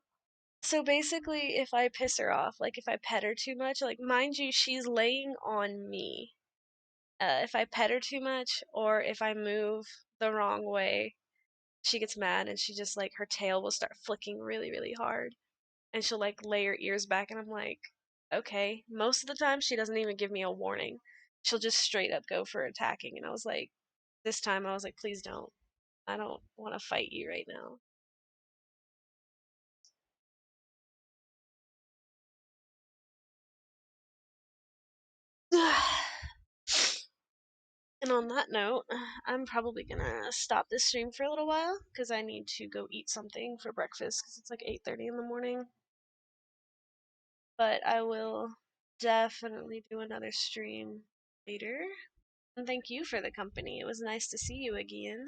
so basically if I piss her off, like if I pet her too much, like mind you, she's laying on me. If I pet her too much or if I move the wrong way, she gets mad and she just like her tail will start flicking really, really hard. And she'll like lay her ears back and I'm like, okay. Most of the time she doesn't even give me a warning. She'll just straight up go for attacking and I was like this time I was like, please don't. I don't want to fight you right now. And on that note, I'm probably gonna stop this stream for a little while because I need to go eat something for breakfast because it's like 8:30 in the morning. But I will definitely do another stream later. And thank you for the company. It was nice to see you again.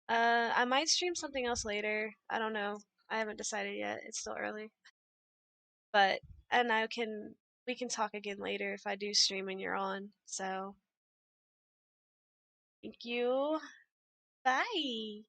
I might stream something else later. I don't know. I haven't decided yet. It's still early. But and I can we can talk again later if I do stream and you're on. So, thank you. Bye.